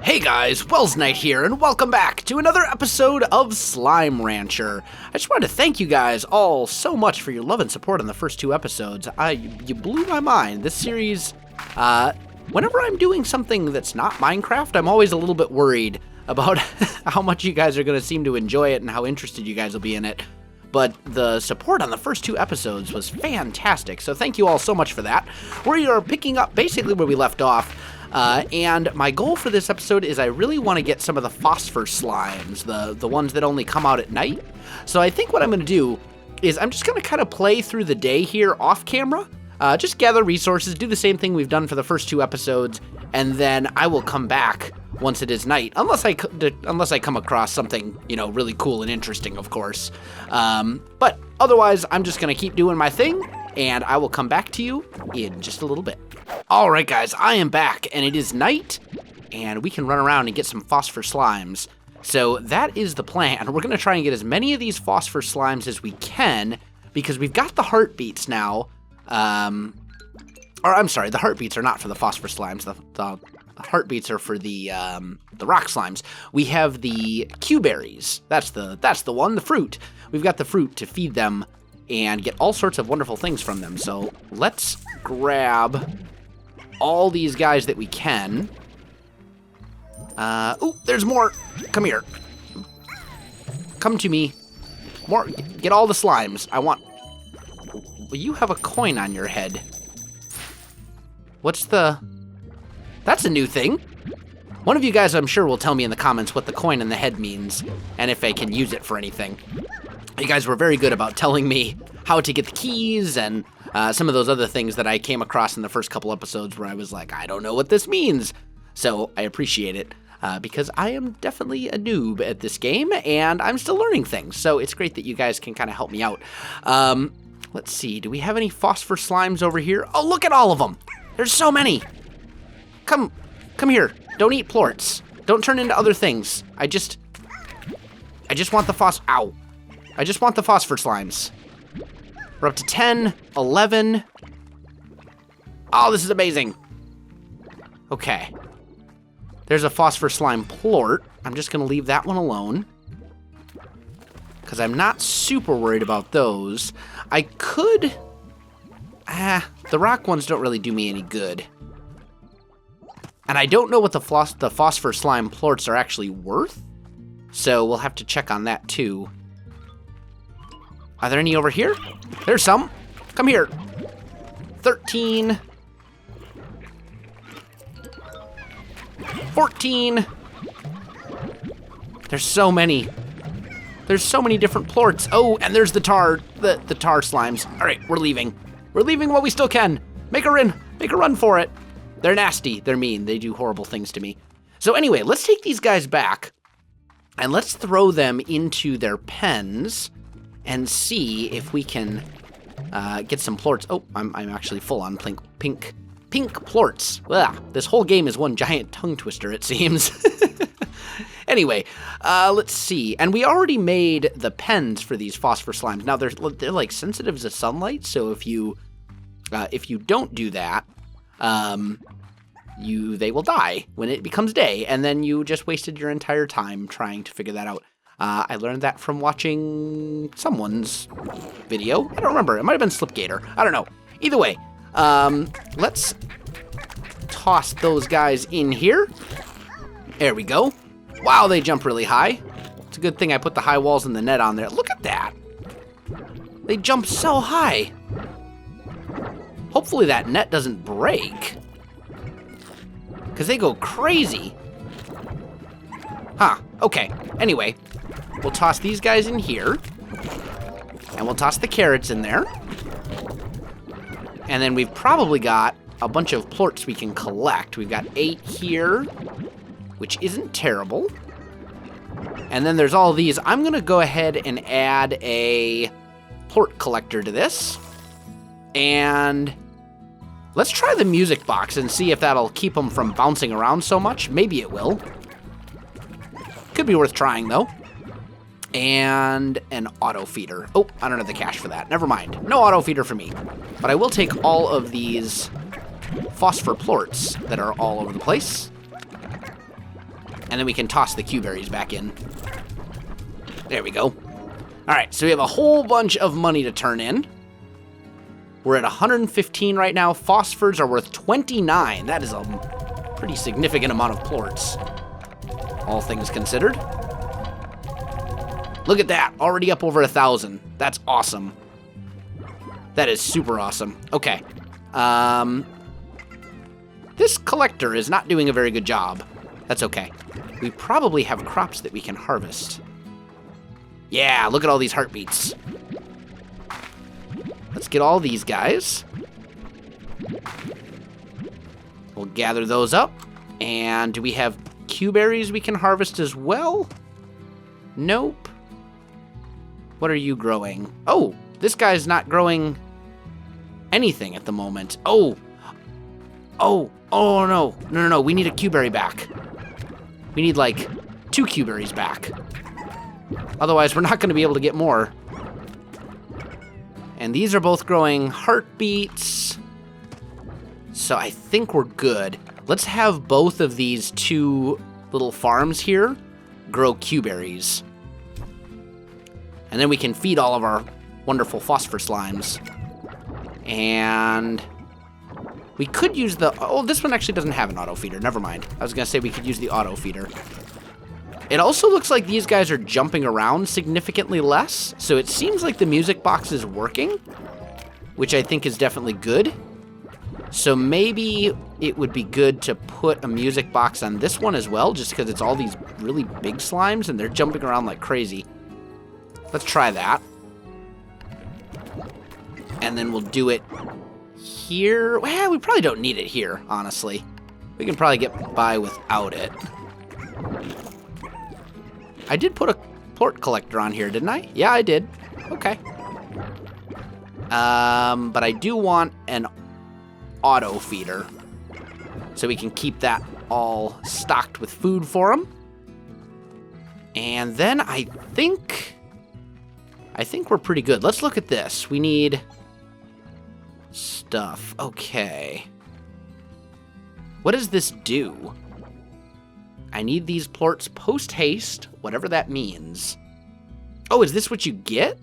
Hey guys, Welsknight here, and welcome back to another episode of Slime Rancher. I just wanted to thank you guys all so much for your love and support on the first two episodes. You blew my mind. This series, whenever I'm doing something that's not Minecraft, I'm always a little bit worried about how much you guys are going to seem to enjoy it and how interested you guys will be in it. But the support on the first two episodes was fantastic, so thank you all so much for that. We are picking up basically where we left off. And my goal for this episode is I really want to get some of the phosphor slimes, the ones that only come out at night. So I think what I'm going to do is I'm just going to kind of play through the day here off camera, just gather resources, do the same thing we've done for the first two episodes, and then I will come back once it is night, unless I come across something, really cool and interesting, of course. But otherwise, I'm just going to keep doing my thing, and I will come back to you in just a little bit. All right, guys, I am back, and it is night, and we can run around and get some phosphor slimes. So that is the plan. We're going to try and get as many of these phosphor slimes as we can, because we've got the heartbeats now. The heartbeats are not for the phosphor slimes. The heartbeats are for the rock slimes. We have the Q-berries. That's the one, the fruit. We've got the fruit to feed them and get all sorts of wonderful things from them. So let's grab all these guys that we can. There's more. Come here. Come to me. More. Get all the slimes. I want. Well, you have a coin on your head. That's a new thing. One of you guys, I'm sure, will tell me in the comments what the coin in the head means and if I can use it for anything. You guys were very good about telling me how to get the keys and some of those other things that I came across in the first couple episodes where I was like, I don't know what this means. So I appreciate it because I am definitely a noob at this game and I'm still learning things. So it's great that you guys can kind of help me out. Let's see. Do we have any phosphor slimes over here? Oh, look at all of them. There's so many. Come here. Don't eat plorts. Don't turn into other things. I just want the Ow. I just want the phosphor slimes. We're up to 10, 11. Oh, this is amazing. Okay. There's a phosphor slime plort. I'm just going to leave that one alone, because I'm not super worried about those. I could... the rock ones don't really do me any good. And I don't know what the phosphor slime plorts are actually worth, so we'll have to check on that too. Are there any over here? There's some. Come here. 13. 14. There's so many. There's so many different plorts. Oh, and there's the tar slimes. All right, we're leaving. We're leaving while we still can. Make a run for it. They're nasty. They're mean. They do horrible things to me. So anyway, let's take these guys back and let's throw them into their pens and see if we can get some plorts. Oh, I'm actually full on pink plorts. Ugh, this whole game is one giant tongue twister, it seems. Anyway, let's see. And we already made the pens for these phosphor slimes. Now they're like sensitive to sunlight, so if you don't do that, they will die when it becomes day, and then you just wasted your entire time trying to figure that out. I learned that from watching someone's video. I don't remember. It might have been Slipgator. I don't know. Either way, let's toss those guys in here. There we go. Wow, they jump really high. It's a good thing I put the high walls and the net on there. Look at that. They jump so high. Hopefully that net doesn't break, because they go crazy. Huh, okay. Anyway, we'll toss these guys in here, and we'll toss the carrots in there. And then we've probably got a bunch of plorts we can collect. We've got 8 here, which isn't terrible. And then there's all these. I'm going to go ahead and add a plort collector to this. And let's try the music box and see if that'll keep them from bouncing around so much. Maybe it will. Could be worth trying, though. And an auto feeder. Oh, I don't have the cash for that. Never mind. No auto feeder for me. But I will take all of these phosphor plorts that are all over the place. And then we can toss the Q berries back in. There we go. All right, so we have a whole bunch of money to turn in. We're at 115 right now. Phosphors are worth 29. That is a pretty significant amount of plorts, all things considered. Look at that, already up over 1,000. That's awesome. That is super awesome. Okay. This collector is not doing a very good job. That's okay. We probably have crops that we can harvest. Yeah, look at all these heartbeats. Let's get all these guys. We'll gather those up. And do we have Q berries we can harvest as well? Nope. What are you growing? Oh, this guy's not growing anything at the moment. Oh, no. We need a Q berry back. We need like 2 Q berries back. Otherwise, we're not going to be able to get more. And these are both growing heartbeats. So I think we're good. Let's have both of these 2 little farms here grow Q berries. And then we can feed all of our wonderful phosphor slimes. And we could use the... Oh, this one actually doesn't have an auto feeder. Never mind. I was going to say we could use the auto feeder. It also looks like these guys are jumping around significantly less. So it seems like the music box is working, which I think is definitely good. So maybe it would be good to put a music box on this one as well, just because it's all these really big slimes and they're jumping around like crazy. Let's try that. And then we'll do it here. Well, we probably don't need it here, honestly. We can probably get by without it. I did put a plort collector on here, didn't I? Yeah, I did. Okay. But I do want an auto feeder, so we can keep that all stocked with food for them. And then I think we're pretty good. Let's look at this. We need stuff. Okay. What does this do? I need these plorts post-haste, whatever that means. Oh, is this what you get?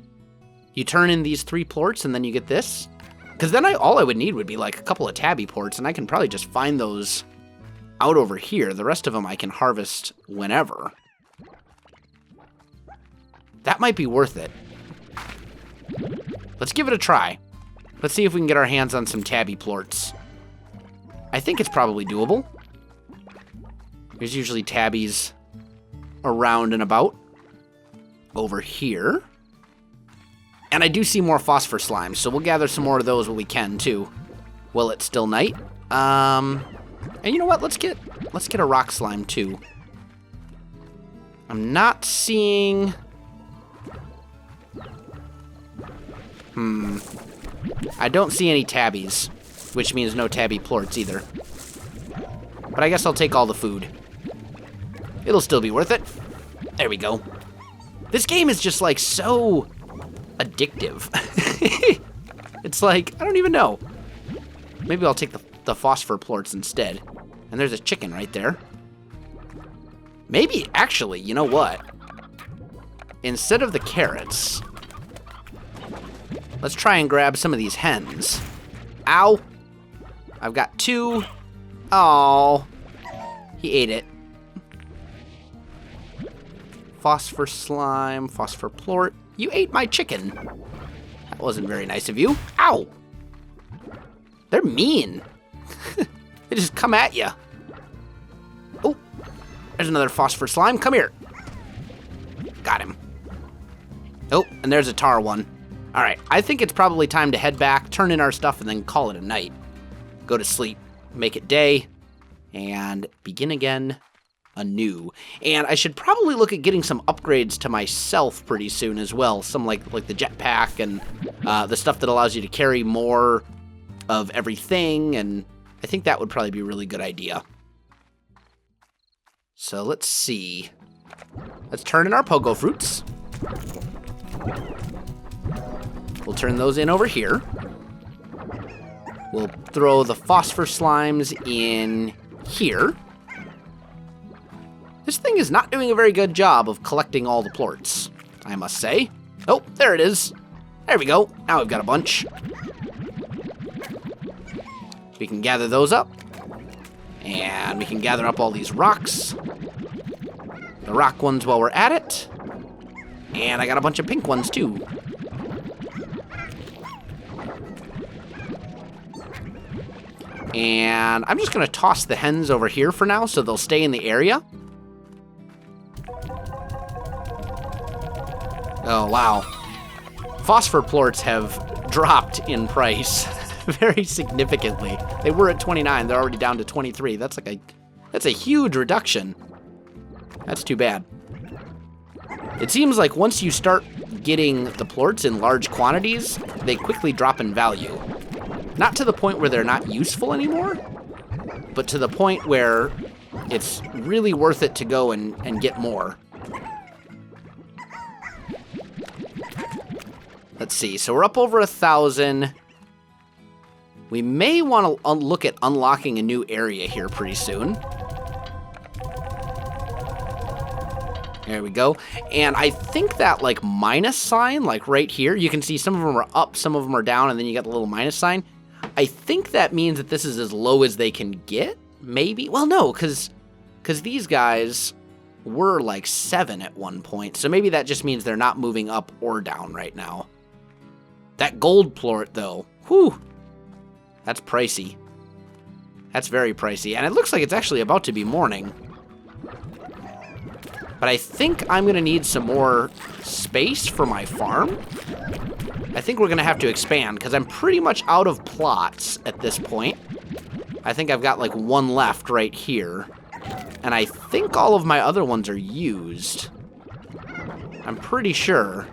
You turn in these 3 plorts and then you get this? Because then all I would need would be like a couple of Tabby plorts, and I can probably just find those out over here. The rest of them I can harvest whenever. That might be worth it. Let's give it a try. Let's see if we can get our hands on some Tabby plorts. I think it's probably doable. There's usually tabbies around and about over here. And I do see more phosphor slimes, so we'll gather some more of those when we can too. While it's still night. And you know what? Let's get a rock slime too. I'm not seeing... I don't see any tabbies, which means no tabby plorts either. But I guess I'll take all the food. It'll still be worth it. There we go. This game is just like so addictive. It's like, I don't even know. Maybe I'll take the phosphor plorts instead. And there's a chicken right there. Maybe, actually, you know what? Instead of the carrots, let's try and grab some of these hens. Ow. I've got 2. Oh, he ate it. Phosphor slime, phosphor plort. You ate my chicken. That wasn't very nice of you. Ow. They're mean. They just come at you. Oh, there's another phosphor slime. Come here. Got him. Oh, and there's a tar one. All right, I think it's probably time to head back, turn in our stuff, and then call it a night. Go to sleep, make it day, and begin again anew. And I should probably look at getting some upgrades to myself pretty soon as well. Some like the jetpack and the stuff that allows you to carry more of everything, and I think that would probably be a really good idea. So let's see. Let's turn in our pogo fruits. We'll turn those in over here. We'll throw the phosphor slimes in here. This thing is not doing a very good job of collecting all the plorts, I must say. Oh, there it is. There we go. Now we've got a bunch. We can gather those up. And we can gather up all these rocks. The rock ones while we're at it. And I got a bunch of pink ones too. And I'm just going to toss the hens over here for now so they'll stay in the area. Oh, wow. Phosphor plorts have dropped in price very significantly. They were at 29. They're already down to 23. That's a huge reduction. That's too bad. It seems like once you start getting the plorts in large quantities, they quickly drop in value. Not to the point where they're not useful anymore, but to the point where it's really worth it to go and get more. Let's see, so we're up over 1,000. We may want to look at unlocking a new area here pretty soon. There we go. And I think that like minus sign, like right here, you can see some of them are up, some of them are down, and then you got the little minus sign. I think that means that this is as low as they can get, maybe? Well, no, because these guys were like 7 at one point, so maybe that just means they're not moving up or down right now. That gold plort, though, whew, that's pricey. That's very pricey, and it looks like it's actually about to be morning. But I think I'm going to need some more space for my farm. I think we're going to have to expand, because I'm pretty much out of plots at this point. I think I've got like one left right here. And I think all of my other ones are used. I'm pretty sure.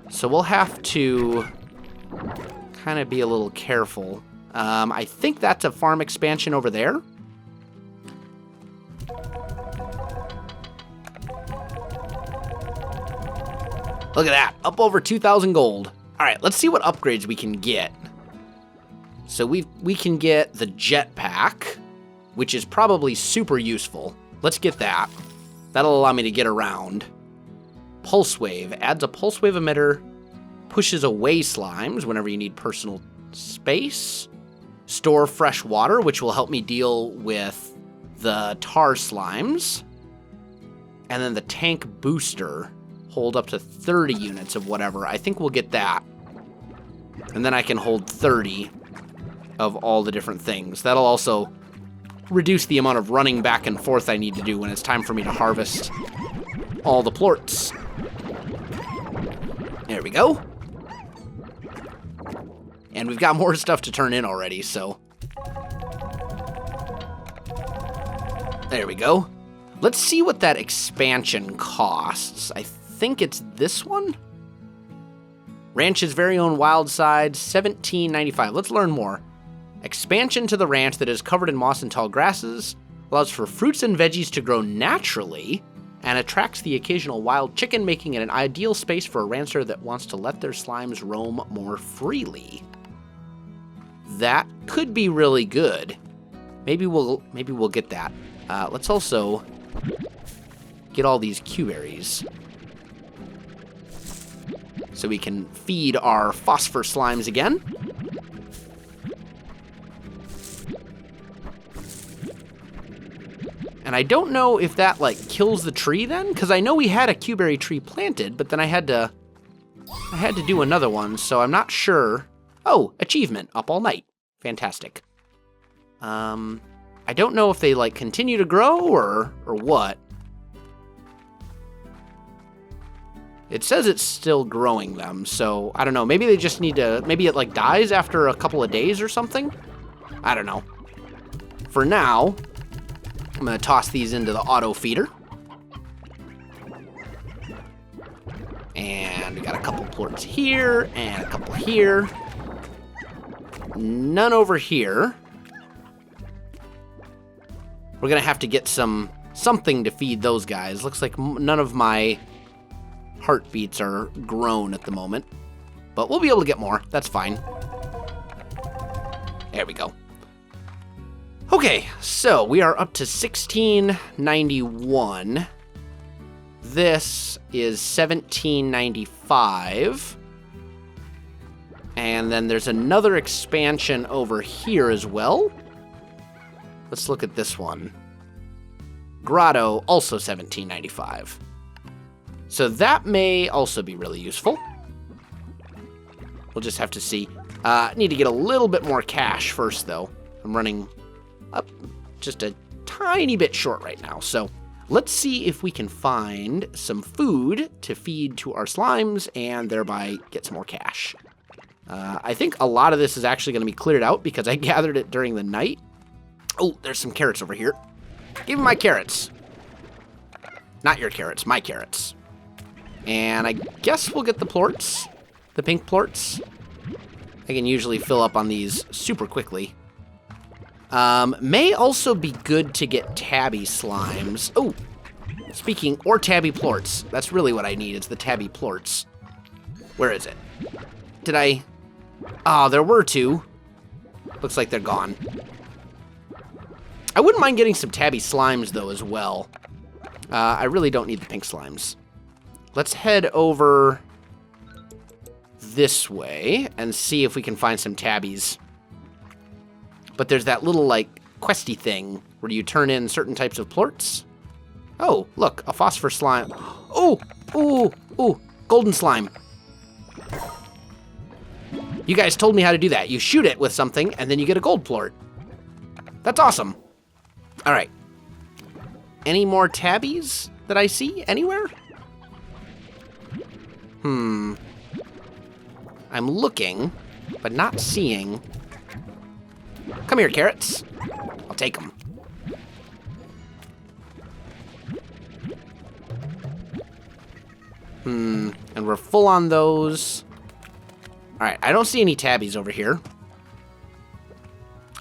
So we'll have to kind of be a little careful. I think that's a farm expansion over there. Look at that, up over 2,000 gold. All right, let's see what upgrades we can get. So we can get the jetpack, which is probably super useful. Let's get that. That'll allow me to get around. Pulse wave, adds a pulse wave emitter, pushes away slimes whenever you need personal space. Store fresh water, which will help me deal with the tar slimes. And then the tank booster, hold up to 30 units of whatever. I think we'll get that. And then I can hold 30 of all the different things. That'll also reduce the amount of running back and forth I need to do when it's time for me to harvest all the plorts. There we go. And we've got more stuff to turn in already, so. There we go. Let's see what that expansion costs. I think it's this one? Ranch's very own wild side, $17.95. Let's learn more. Expansion to the ranch that is covered in moss and tall grasses, allows for fruits and veggies to grow naturally, and attracts the occasional wild chicken, making it an ideal space for a rancher that wants to let their slimes roam more freely. That could be really good. Maybe we'll get that. Let's also get all these Q-berries so we can feed our phosphor slimes again. And I don't know if that, like, kills the tree then, because I know we had a Q-berry tree planted, but then I had to do another one, so I'm not sure. Oh, achievement, up all night. Fantastic. I don't know if they, like, continue to grow or what. It says it's still growing them, so I don't know. Maybe they just need to, maybe it, like, dies after a couple of days or something? I don't know. For now, I'm going to toss these into the auto feeder. And we got a couple plorts here and a couple here. None over here. We're going to have to get something to feed those guys. Looks like none of my heartbeats are grown at the moment. But we'll be able to get more. That's fine. There we go. Okay, so we are up to 1691. This is 1795. And then there's another expansion over here as well. Let's look at this one. Grotto, also 1795. So that may also be really useful. We'll just have to see. Need to get a little bit more cash first, though. I'm running up just a tiny bit short right now. So let's see if we can find some food to feed to our slimes and thereby get some more cash. I think a lot of this is actually going to be cleared out because I gathered it during the night. Oh, there's some carrots over here. Give me my carrots. Not your carrots, my carrots. And I guess we'll get the plorts, the pink plorts. I can usually fill up on these super quickly. May also be good to get tabby slimes. Oh, speaking, or tabby plorts. That's really what I need, is the tabby plorts. Where is it? Did I? Oh, there were two. Looks like they're gone. I wouldn't mind getting some tabby slimes, though, as well. I really don't need the pink slimes. Let's head over this way and see if we can find some tabbies. But there's that little, like, questy thing where you turn in certain types of plorts. Oh, look, a phosphor slime. Oh, ooh, ooh, golden slime. You guys told me how to do that. You shoot it with something, and then you get a gold plort. That's awesome. All right. Any more tabbies that I see anywhere? I'm looking, but not seeing. Come here, carrots. I'll take them. And we're full on those. All right, I don't see any tabbies over here.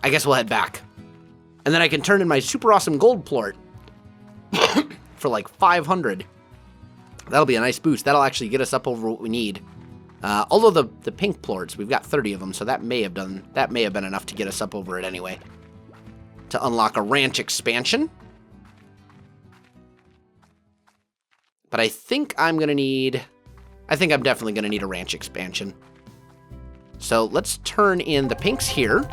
I guess we'll head back. And then I can turn in my super awesome gold plort for like 500. That'll be a nice boost. That'll actually get us up over what we need. Although the pink plorts, we've got 30 of them, so that may have been enough to get us up over it anyway. To unlock a ranch expansion. But I think I'm definitely gonna need a ranch expansion. So let's turn in the pinks here.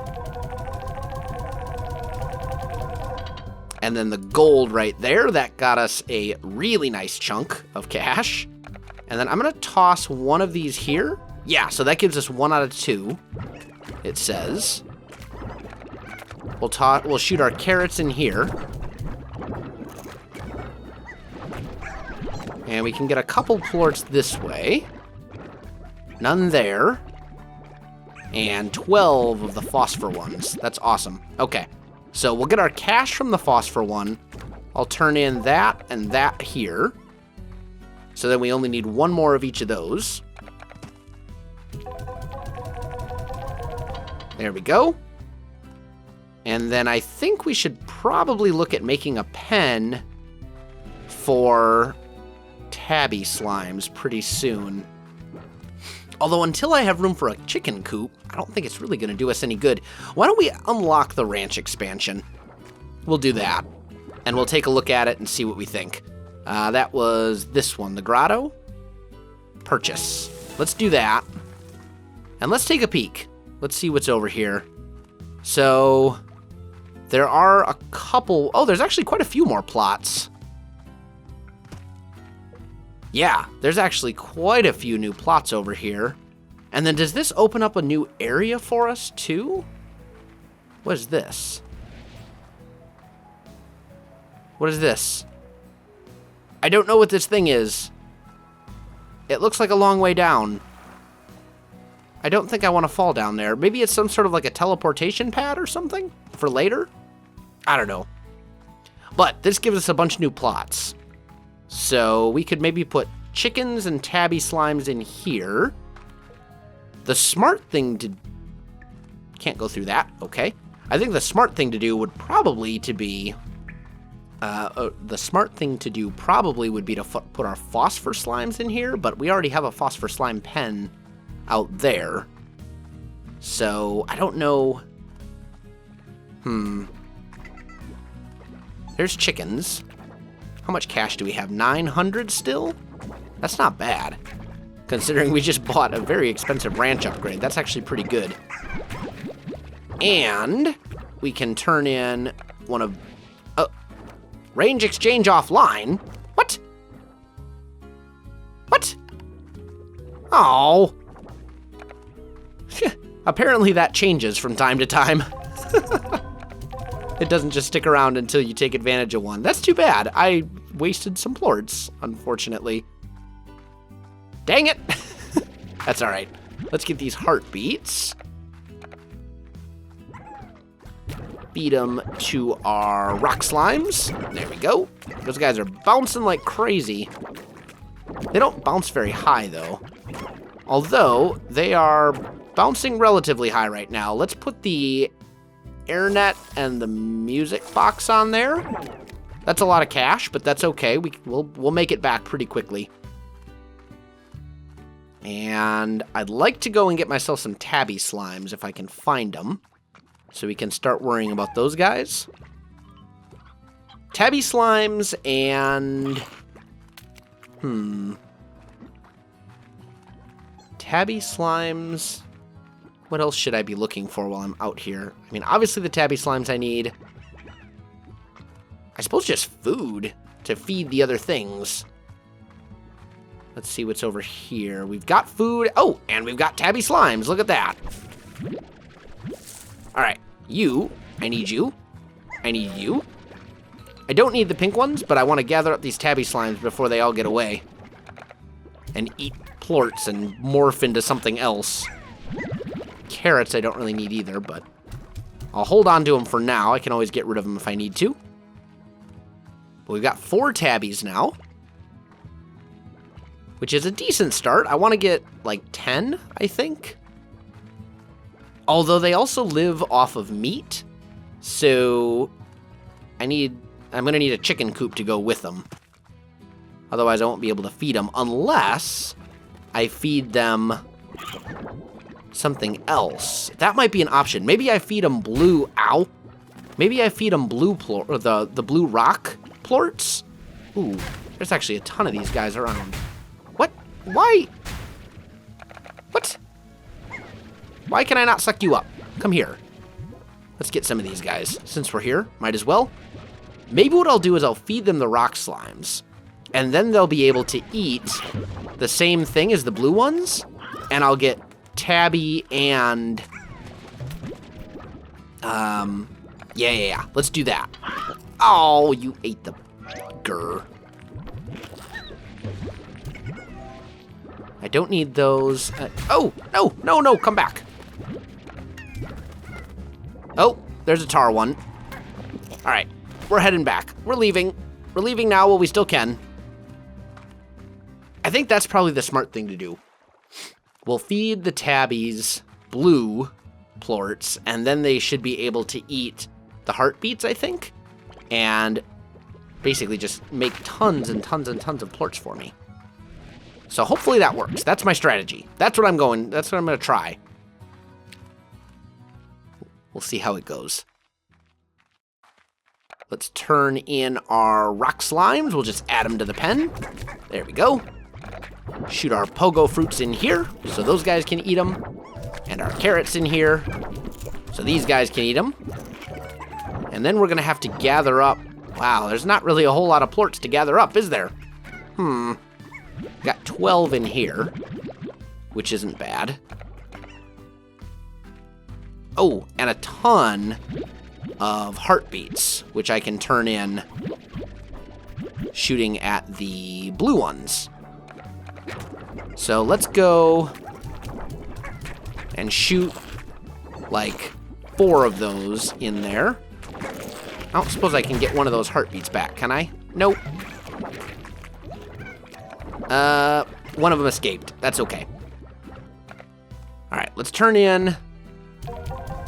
And then the gold right there, that got us a really nice chunk of cash. And then I'm gonna toss one of these here. Yeah, so that gives us 1 out of 2, it says. We'll shoot our carrots in here. And we can get a couple plorts this way. None there. And 12 of the phosphor ones. That's awesome. Okay. So we'll get our cash from the phosphor one. I'll turn in that and that here. So then we only need 1 more of each of those. There we go. And then I think we should probably look at making a pen for tabby slimes pretty soon. Although until I have room for a chicken coop, I don't think it's really going to do us any good. Why don't we unlock the ranch expansion? We'll do that. And we'll take a look at it and see what we think. That was this one, the grotto. Purchase. Let's do that. And let's take a peek. Let's see what's over here. So there are a couple. Oh, there's actually quite a few more plots. Yeah, there's actually quite a few new plots over here. And then does this open up a new area for us too? What is this? What is this? I don't know what this thing is. It looks like a long way down. I don't think I want to fall down there. Maybe it's some sort of like a teleportation pad or something for later? I don't know. But this gives us a bunch of new plots. So we could maybe put chickens and tabby slimes in here. The smart thing to... Can't go through that. Okay. I think the smart thing to do would probably to be... the smart thing to do probably would be to put our phosphor slimes in here, but we already have a phosphor slime pen out there. So I don't know There's chickens. How much cash do we have? 900 still? That's not bad. Considering we just bought a very expensive ranch upgrade. That's actually pretty good. And we can turn in one of... range exchange offline? What? What? Oh. Apparently that changes from time to time. It doesn't just stick around until you take advantage of one. That's too bad. I wasted some plorts, unfortunately. Dang it. That's all right. Let's get these heartbeats. Feed them to our rock slimes. There we go. Those guys are bouncing like crazy. They don't bounce very high, though. Although, they are bouncing relatively high right now. Let's put the airnet and the music box on there. That's a lot of cash, but that's okay. We'll make it back pretty quickly. And I'd like to go and get myself some Tabby slimes if I can find them, so we can start worrying about those guys. Tabby slimes and... Tabby slimes... What else should I be looking for while I'm out here? I mean, obviously the Tabby slimes I need. I suppose just food to feed the other things. Let's see what's over here. We've got food. Oh, and we've got Tabby slimes. Look at that. All right, you. I need you. I need you. I don't need the pink ones, but I want to gather up these Tabby slimes before they all get away and eat plorts and morph into something else. Carrots I don't really need either, but I'll hold on to them for now. I can always get rid of them if I need to. But we've got 4 tabbies now, which is a decent start. I want to get like 10, I think. Although they also live off of meat, so I'm going to need a chicken coop to go with them. Otherwise I won't be able to feed them unless I feed them something else. That might be an option. Maybe I feed them blue... Ow! Maybe I feed them blue the blue rock plorts. Ooh, there's actually a ton of these guys around. What? Why? What? Why can I not suck you up? Come here. Let's get some of these guys. Since we're here, might as well. Maybe what I'll do is I'll feed them the rock slimes, and then they'll be able to eat the same thing as the blue ones, and I'll get Tabby and... Yeah. Let's do that. Oh, you ate the... Grr. I don't need those. Oh, no, come back. Oh, there's a tar one. All right, we're heading back. We're leaving. We're leaving now while we still can. I think that's probably the smart thing to do. We'll feed the tabbies blue plorts, and then they should be able to eat the heartbeats, I think, and basically just make tons and tons and tons of plorts for me. So hopefully that works. That's my strategy. That's what I'm going to try. We'll see how it goes. Let's turn in our rock slimes. We'll just add them to the pen. There we go. Shoot our pogo fruits in here so those guys can eat them. And our carrots in here so these guys can eat them. And then we're going to have to gather up. Wow, there's not really a whole lot of plorts to gather up, is there? Got 12 in here, which isn't bad. Oh, and a ton of heartbeats, which I can turn in shooting at the blue ones. So let's go and shoot like 4 of those in there. I don't suppose I can get one of those heartbeats back, can I? Nope. One of them escaped. That's okay. All right, let's turn in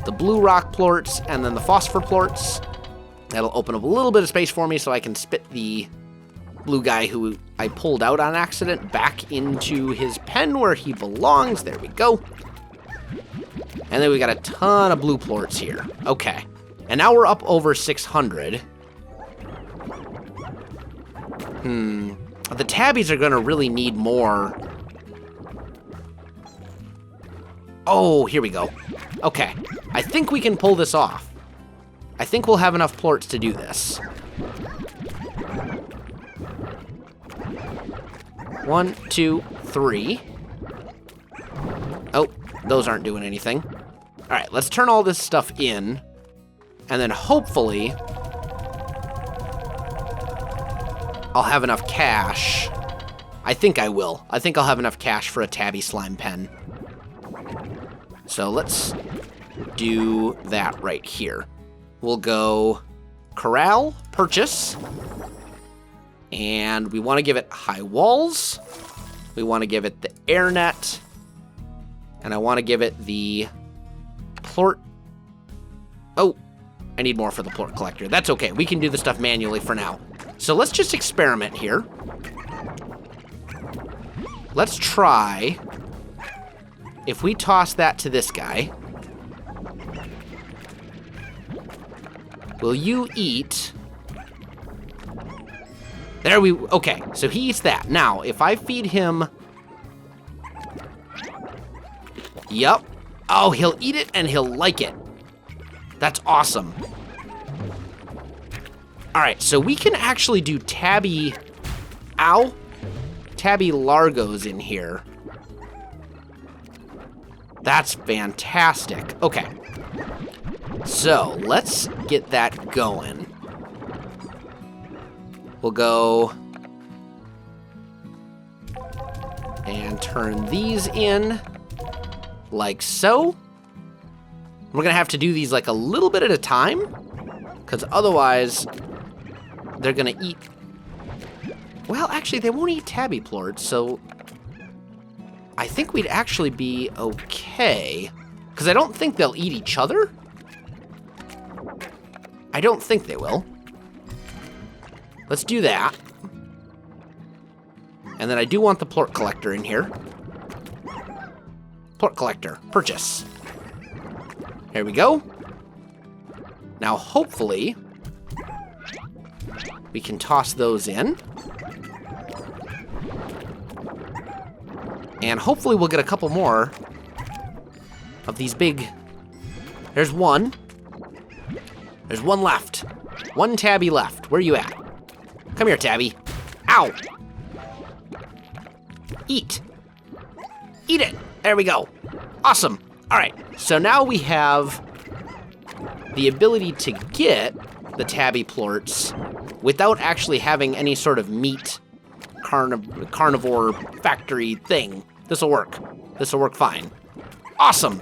the blue rock plorts and then the phosphor plorts. That'll open up a little bit of space for me so I can spit the blue guy who I pulled out on accident back into his pen where he belongs. There we go. And then we got a ton of blue plorts here. Okay. And now we're up over 600. The tabbies are gonna really need more. Oh, here we go. Okay, I think we can pull this off. I think we'll have enough plorts to do this. 1, 2, 3. Oh, those aren't doing anything. All right, let's turn all this stuff in, and then hopefully I'll have enough cash. I think I will. I think I'll have enough cash for a tabby slime pen. So let's do that right here. We'll go corral, purchase, and we want to give it high walls. We want to give it the air net, and I want to give it the plort. Oh, I need more for the plort collector. That's okay. We can do the stuff manually for now. So let's just experiment here. Let's try if we toss that to this guy. Will you eat? There we, okay, so he eats that. Now, if I feed him, yep. Oh, he'll eat it and he'll like it. That's awesome. All right, so we can actually do tabby, tabby largos in here. That's fantastic. Okay. So, let's get that going. We'll go and turn these in like so. We're gonna have to do these like a little bit at a time, because otherwise they're gonna eat. Well, actually, they won't eat tabby plorts, so I think we'd actually be okay, because I don't think they'll eat each other. I don't think they will. Let's do that. And then I do want the plort collector in here. Plort collector, purchase. Here we go. Now, hopefully, we can toss those in. And hopefully we'll get a couple more of these big... There's one. There's one left. One tabby left. Where are you at? Come here, tabby. Ow! Eat. Eat it. There we go. Awesome. All right, so now we have the ability to get the tabby plorts without actually having any sort of meat carnivore factory thing. This'll work. This'll work fine. Awesome.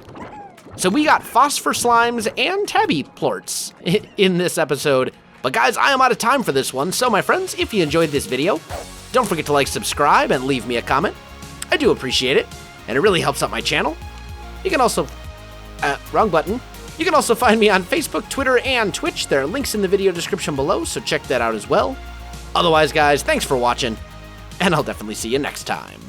So we got phosphor slimes and tabby plorts in this episode. But guys, I am out of time for this one. So my friends, if you enjoyed this video, don't forget to like, subscribe, and leave me a comment. I do appreciate it, and it really helps out my channel. You can also, wrong button. You can also find me on Facebook, Twitter, and Twitch. There are links in the video description below, so check that out as well. Otherwise, guys, thanks for watching, and I'll definitely see you next time.